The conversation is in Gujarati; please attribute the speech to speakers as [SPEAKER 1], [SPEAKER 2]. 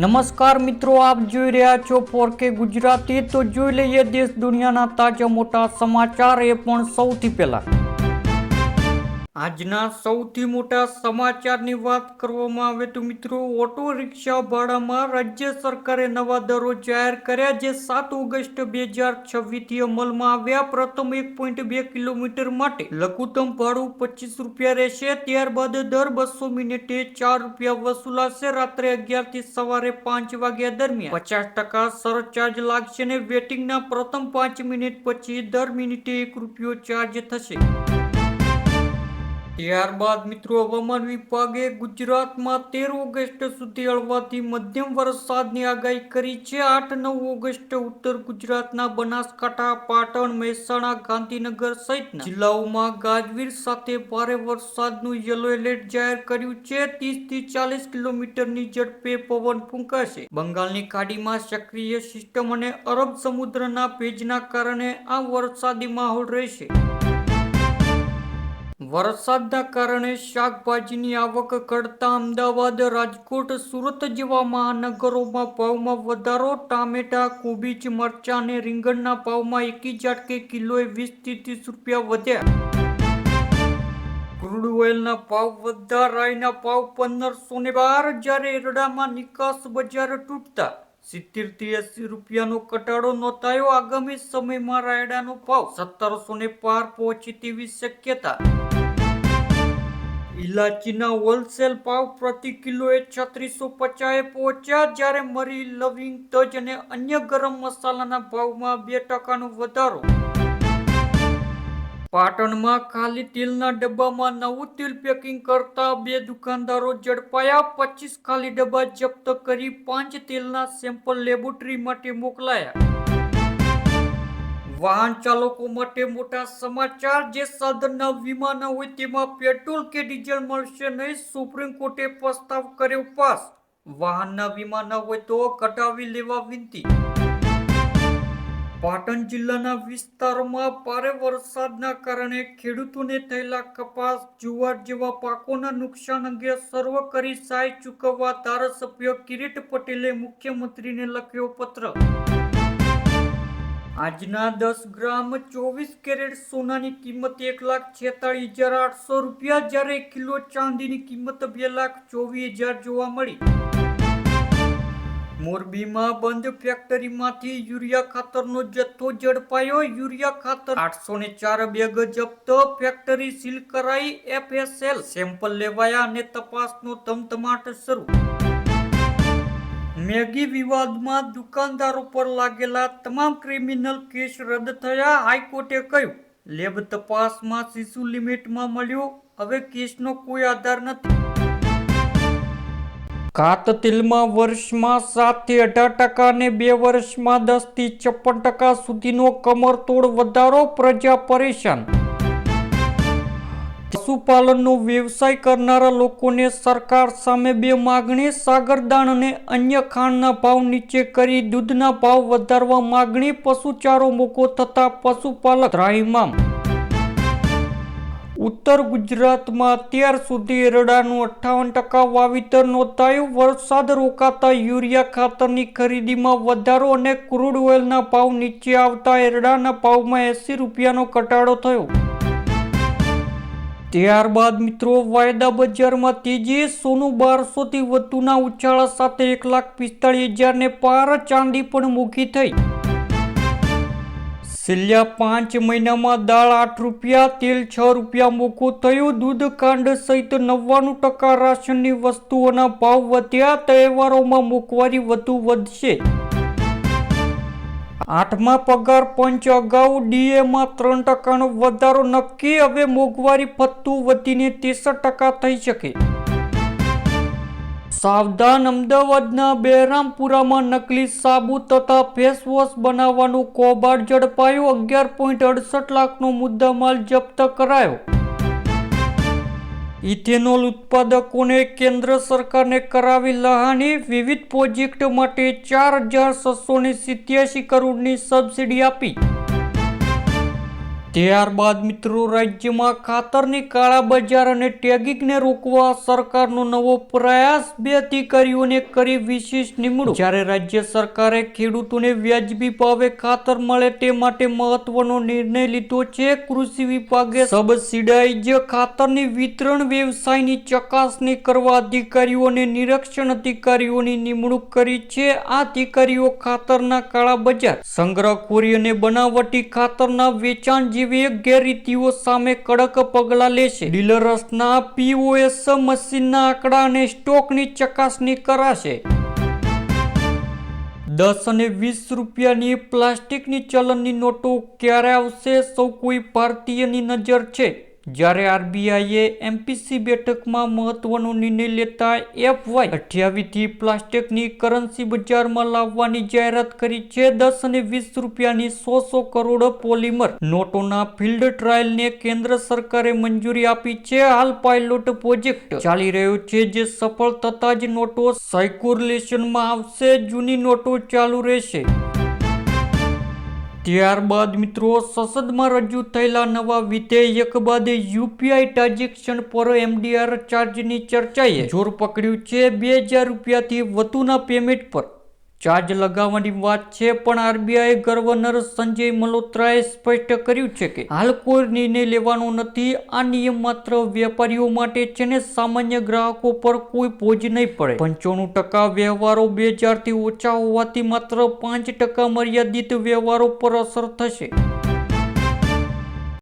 [SPEAKER 1] નમસ્કાર મિત્રો, આપ જોઈ રહ્યા છો 4K ગુજરાતી। તો જોઈ લઈએ દેશ દુનિયાના તાજા મોટા સમાચાર, એ પણ સૌથી પહેલા આજના સૌથી મોટા સમાચારની વાત કરવામાં આવે તો મિત્રો, ઓટો રિક્ષા ભાડામાં રાજ્ય સરકારે નવા દરો જાહેર કર્યા, જે 7 ઓગસ્ટ 2026થી અમલમાં આવ્યા। પ્રથમ 1.2 કિલોમીટર માટે લઘુત્તમ ભાડું 25 રૂપિયા રહેશે, ત્યારબાદ દર 200 મિનિટે 4 રૂપિયા વસૂલાશે। રાત્રે 11 થી સવારે 5 વાગ્યા દરમિયાન 50% સરચાર્જ લાગશે અને વેટિંગના પ્રથમ 5 મિનિટ પછી દર મિનિટે 1 રૂપિયો ચાર્જ થશે। ત્યારબાદ મિત્રો, હવામાન વિભાગે ગુજરાતમાં 13 ઓગસ્ટ સુધી હળવાથી મધ્યમ વરસાદની આગાહી કરી છે। 8-9 ઓગસ્ટ ઉત્તર ગુજરાતના બનાસકાંઠા, પાટણ, મહેસાણા, ગાંધીનગર સહિતના જિલ્લાઓમાં ગાજવીજ સાથે ભારે વરસાદનું યલો એલર્ટ જાહેર કર્યું છે। 30 થી 40 કિલોમીટરની ઝડપે પવન ફૂંકાશે। બંગાળની ખાડીમાં સક્રિય સિસ્ટમ અને અરબ સમુદ્રના ભેજના કારણે આ વરસાદી માહોલ રહેશે। વરસાદના કારણે શાકભાજીની આવક ઘટતા અમદાવાદ, રાજકોટ, સુરત જેવા મહાનગરોમાં ભાવમાં વધારો। ટામેટા, કોબીજ, મરચાં અને રીંગણના ભાવમાં એકી ઝાટકે કિલોએ 20 થી 30 રૂપિયા વધ્યા। ક્રૂડ ઓઇલના ભાવ વધ્યા। રાઈના ભાવ 1512, જ્યારે એરડામાં નિકાસ બજાર તૂટતા 70 થી 80 રૂપિયાનો ઘટાડો નોંધાયો। આગામી સમયમાં રાયડાનો ભાવ 1700 પાર પહોંચે તેવી શક્યતા। ઇલાચીના હોલસેલ ભાવ પ્રતિ કિલોએ 3650 પહોંચ્યા, જ્યારે મરી, લવિંગ, તજ અને અન્ય ગરમ મસાલાના ભાવમાં 2% વધારો। પાટણમાં ખાલી તેલના ડબ્બામાં નવું તેલ પેકિંગ કરતા 2 દુકાનદારો ઝડપાયા। 25 ખાલી ડબ્બા જપ્ત કરી 5 તેલના સેમ્પલ લેબોરેટરી માટે મોકલાયા। વાહન ચાલકો માટે મોટા સમાચાર, જે સાધનના વીમા ન હોય તેમાં પેટ્રોલ કે ડીઝલ મળશે નહીં। સુપ્રીમ કોર્ટે પ્રસ્તાવ કર્યો પાસ, વાહનના વીમા ન હોય તો કઢાવી લેવા વિનંતી। પાટણ જિલ્લાના વિસ્તારોમાં ભારે વરસાદના કારણે ખેડૂતોને થયેલા કપાસ, જુવાર જેવા પાકોના નુકસાન અંગે સર્વે કરી સહાય ચૂકવવા ધારાસભ્ય કિરીટ પટેલે મુખ્યમંત્રીને લખ્યો પત્ર। આજના 10 ગ્રામ 24 કેરેટ સોનાની કિંમત 1,46,800 રૂપિયા, જ્યારે 1 કિલો ચાંદીની કિંમત 2,24,000 જોવા મળી। મોરબીમાં બંધ ફેક્ટરીમાંથી યુરિયા ખાતરનો જથ્થો ઝડપાયો। યુરિયા ખાતર 804 બેગ જપ્ત, ફેક્ટરી સીલ કરાઈ, FSL સેમ્પલ લેવાયા અને તપાસનો ધમધમાટ શરૂ। મેગી વિવાદમાં દુકાનદારો પર લાગેલા તમામ ક્રિમિનલ કેસ રદ થયા। હાઈકોર્ટે કહ્યું, લેબ તપાસમાં શિશુ લિમિટમાં મળ્યો, હવે કેસનો કોઈ આધાર નથી। ખાત તેલમાં વર્ષમાં 7 થી 18% અને 2 વર્ષમાં 10 થી 56% સુધીનો કમરતોડ વધારો, પ્રજા પરેશાન। પશુપાલનનો વ્યવસાય કરનારા લોકોને સરકાર સામે 2 માગણી, સાગરદાણ અને અન્ય ખાંડના ભાવ નીચે કરી દૂધના ભાવ વધારવા માગણી। પશુચારો મોંઘો થતા પશુપાલક ત્રાહિમામ। ઉત્તર ગુજરાતમાં અત્યાર સુધી એરડાનું 58% વાવેતર નોંધાયું। વરસાદ રોકાતા યુરિયા ખાતરની ખરીદીમાં વધારો અને ક્રૂડ ઓઇલના ભાવ નીચે આવતા એરડાના ભાવમાં 80 રૂપિયાનો ઘટાડો થયો। ત્યારબાદ મિત્રો, વાયદા બજારમાં તેજી, સોનું 1200 થી વધુના ઉછાળા સાથે 1,45,000 ને પાર। ચાંદી પણ મોંઘી થઈ। છેલ્લા 5 મહિનામાં દાળ 8 રૂપિયા, તેલ 6 રૂપિયા મોંઘું થયું। દૂધ, ખાંડ સહિત 99% રાશનની વસ્તુઓના ભાવ વધ્યા। તહેવારોમાં મોંઘવારી વધુ વધશે। 8મા પગાર પંચ અગાઉ ડીએમાં 3%નો વધારો નક્કી, હવે મોંઘવારી ભથ્થું વધીને 63% થઈ શકે। સાવધાન, અમદાવાદના બહેરામપુરામાં નકલી સાબુ તથા ફેસવોશ બનાવવાનું કૌભાંડ ઝડપાયું। 11.68 લાખનો મુદ્દામાલ જપ્ત કરાયો। ઇથેનોલ ઉત્પાદકોને કેન્દ્ર સરકારને કરાવી લહાની, વિવિધ પ્રોજેક્ટ માટે 4,687 કરોડની સબસિડી આપી। ત્યારબાદ મિત્રો રાજ્યમાં ખાતરની કાળાબજાર અને ટેગિંગને રોકવા સરકારનો નવો પ્રયાસ, 2 અધિકારીઓને કરી વિશેષ નિમણૂક। જ્યારે રાજ્ય સરકારે ખેડૂતોને વ્યાજબી ભાવે ખાતર મળે તે માટે મહત્વનો નિર્ણય લીધો છે। કૃષિ વિભાગે સબસિડાઇઝ ખાતરની વિતરણ વ્યવસાયની ચકાસણી કરવા અધિકારીઓ અને નિરીક્ષણ અધિકારીઓની નિમણૂક કરી છે। આ અધિકારીઓ ખાતરના કાળાબજાર, સંગ્રહખોરી અને બનાવટી ખાતરના વેચાણ જેવી ગેરરીતિઓ સામે કડક પગલાં લેશે। ડીલર્સના POS મશીનના આંકડા અને સ્ટોકની ચકાસણી કરાશે। 10 અને 20 રૂપિયાની પ્લાસ્ટિકની ચલણની નોટો ક્યારે આવશે? સૌ કોઈ ભારતીયની નજર છે। જ્યારે RBIએ MPC બેઠકમાં મહત્વનો નિર્ણય લેતા FY 28 થી પ્લાસ્ટિકની કરન્સી બજારમાં લાવવાની જાહેરાત કરી છે। 10 અને 20 રૂપિયાની 100 કરોડ પોલિમર નોટોના ફિલ્ડ ટ્રાયલને કેન્દ્ર સરકારે મંજૂરી આપી છે। હાલ પાયલોટ પ્રોજેક્ટ ચાલી રહ્યો છે, જે સફળ થતા જ નોટો સર્ક્યુલેશનમાં આવશે, જૂની નોટો ચાલુ રહેશે। ત્યારબાદ મિત્રો સંસદમાં રજૂ થયેલા નવા વિધેયક બાદ UPI ટ્રાન્ઝેક્શન પર MDR ચાર્જની ચર્ચાએ જોર પકડ્યું છે। 2000 રૂપિયાથી વધુના પેમેન્ટ પર ચાર્જ લગાવવાની વાત છે, પણ RBI ગવર્નર સંજય મલ્હોત્રાએ સ્પષ્ટ કર્યું છે કે હાલ કોઈ નિર્ણય લેવાનો નથી। આ નિયમ માત્ર વેપારીઓ માટે છે ને સામાન્ય ગ્રાહકો પર કોઈ બોજ નહીં પડે। 95% વ્યવહારો 2000 થી ઓછા હોવાથી માત્ર 5% મર્યાદિત વ્યવહારો પર અસર થશે।